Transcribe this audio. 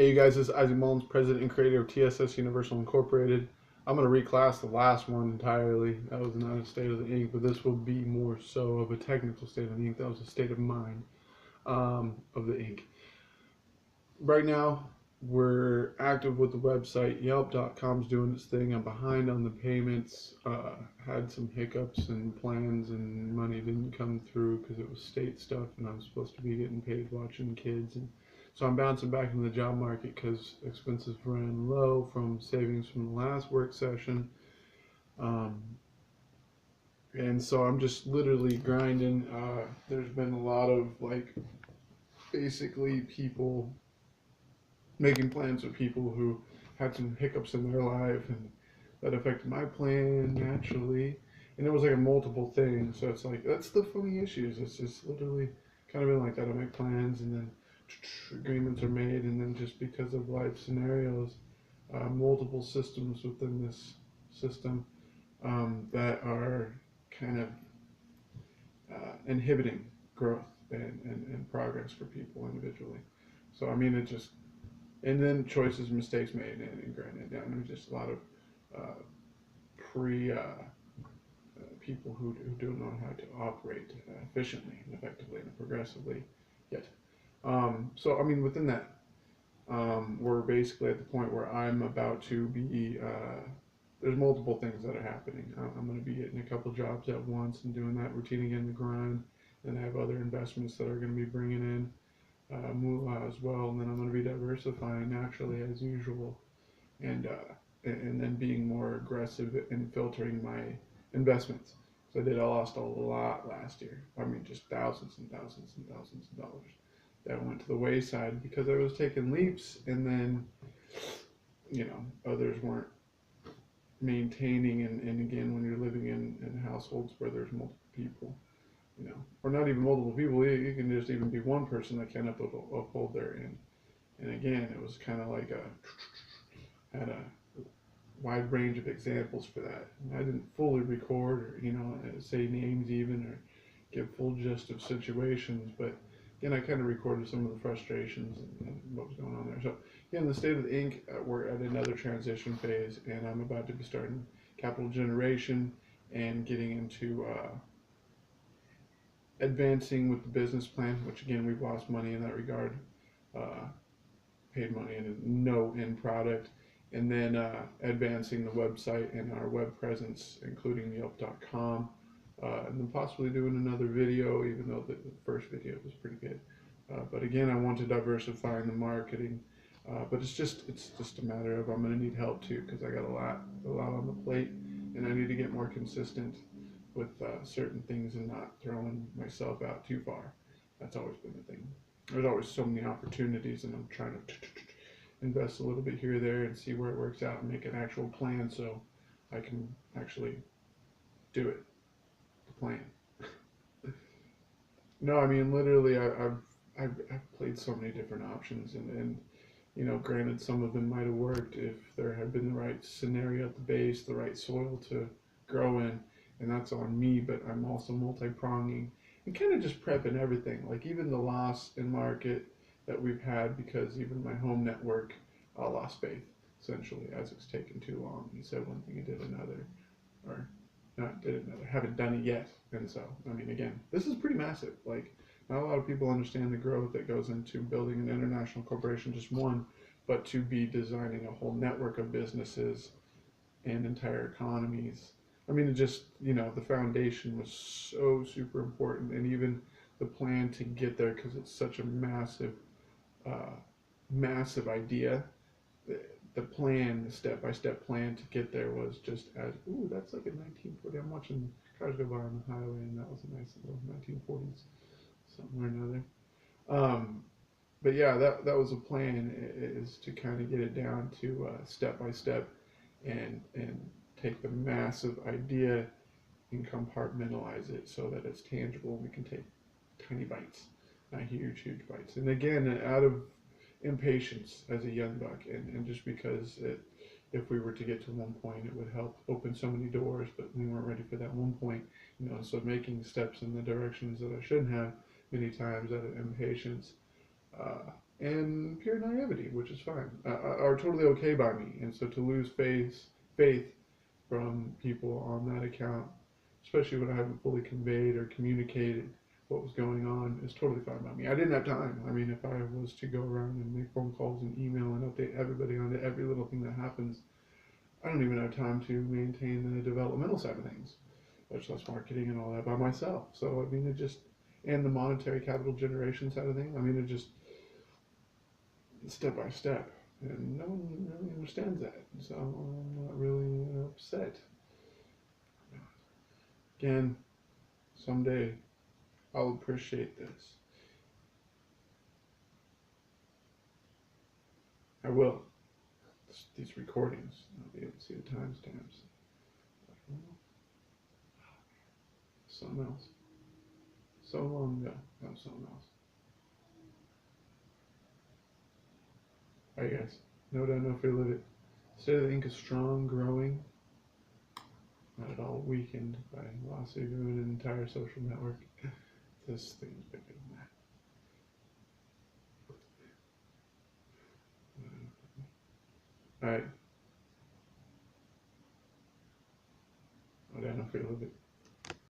Hey, you guys, this is Isaac Mullins, president and creator of TSS Universal Incorporated. I'm going to reclass the last one entirely. That was not a state of the ink, but this will be more so of a technical state of the ink. That was a state of mind of the ink. Right now, we're active with the website. Yelp.com's doing its thing. I'm behind on the payments. Had some hiccups and plans, and money didn't come through because it was state stuff, and I was supposed to be getting paid watching kids. And so I'm bouncing back into the job market because expenses ran low from savings from the last work session. And so I'm just literally grinding. There's been a lot of basically people making plans with people who had some hiccups in their life, and that affected my plan naturally. And it was like a multiple thing. So it's like, that's the funny issues. It's just literally kind of been like that. I make plans and then agreements are made, and then just because of life scenarios, multiple systems within this system that are kind of inhibiting growth and progress for people individually. So I mean, it just, and then choices, mistakes made, and granted down. There's just a lot of pre people who don't know how to operate efficiently and effectively and progressively yet. So I mean, within that, we're basically at the point where I'm about to be. There's multiple things that are happening. I'm going to be getting a couple jobs at once and doing that routine again, the grind. And I have other investments that are going to be bringing in moolah as well. And then I'm going to be diversifying naturally as usual, and then being more aggressive in filtering my investments. So I lost a lot last year. I mean, just thousands and thousands and thousands of dollars that went to the wayside because I was taking leaps, and then others weren't maintaining. And again, when you're living in households where there's multiple people, or not even multiple people, you can just even be one person that can uphold their end. And again, it was kind of like had a wide range of examples for that. And I didn't fully record or say names even, or give full gist of situations, but again, I kind of recorded some of the frustrations and what was going on there. So again, the state of the ink, we're at another transition phase, and I'm about to be starting capital generation and getting into advancing with the business plan, which again, we've lost money in that regard, paid money and no end product. And then advancing the website and our web presence, including Yelp.com, and then possibly doing another video, even though the first video was pretty good. But again, I want to diversify in the marketing, but it's just a matter of I'm going to need help too, because I got a lot on the plate, and I need to get more consistent with certain things and not throwing myself out too far. That's always been the thing. There's always so many opportunities, and I'm trying to invest a little bit here or there and see where it works out and make an actual plan so I can actually do it. The plan. No, I mean, literally, I've played so many different options, and granted, some of them might have worked if there had been the right scenario at the base, the right soil to grow in, and that's on me. But I'm also multi-pronging and kind of just prepping everything, like even the loss in market that we've had, because even my home network lost faith essentially as it's taken too long. He said one thing and did another, or not did another, haven't done it yet. And so, I mean, again, this is pretty massive. Like, not a lot of people understand the growth that goes into building an international corporation, just one, but to be designing a whole network of businesses and entire economies. I mean, it just, the foundation was so super important, and even the plan to get there, because it's such a massive, massive idea. The plan, the step-by-step plan to get there was just as, ooh, that's like a 1940. I'm watching cars go by on the highway, and that was a nice little 1940s somewhere or another. But yeah, that was a plan, is to kind of get it down to step-by-step and take the massive idea and compartmentalize it so that it's tangible and we can take tiny bites, not huge bites. And again, out of impatience as a young buck, and just because if we were to get to one point, it would help open so many doors, but we weren't ready for that one point, so making steps in the directions that I shouldn't have many times out of impatience, and pure naivety, which is fine, are totally okay by me. And so to lose faith from people on that account, especially when I haven't fully conveyed or communicated what was going on, is totally fine by me. I didn't have time. I mean, if I was to go around and make phone calls and email and update everybody on every little thing that happens, I don't even have time to maintain the developmental side of things, much less marketing and all that by myself. So I mean, it just, and the monetary capital generation side of things. I mean, it just step by step, and no one really understands that. So I'm not really upset. Again, someday I'll appreciate this. I will. These recordings, I'll be able to see the timestamps. Something else. So long ago. That was something else. Alright, guys. No doubt, no fear, live it. State of the ink is strong, growing, not at all weakened by loss of even an entire social network. This thing's bigger than that. Alright. No doubt, no fear, live it.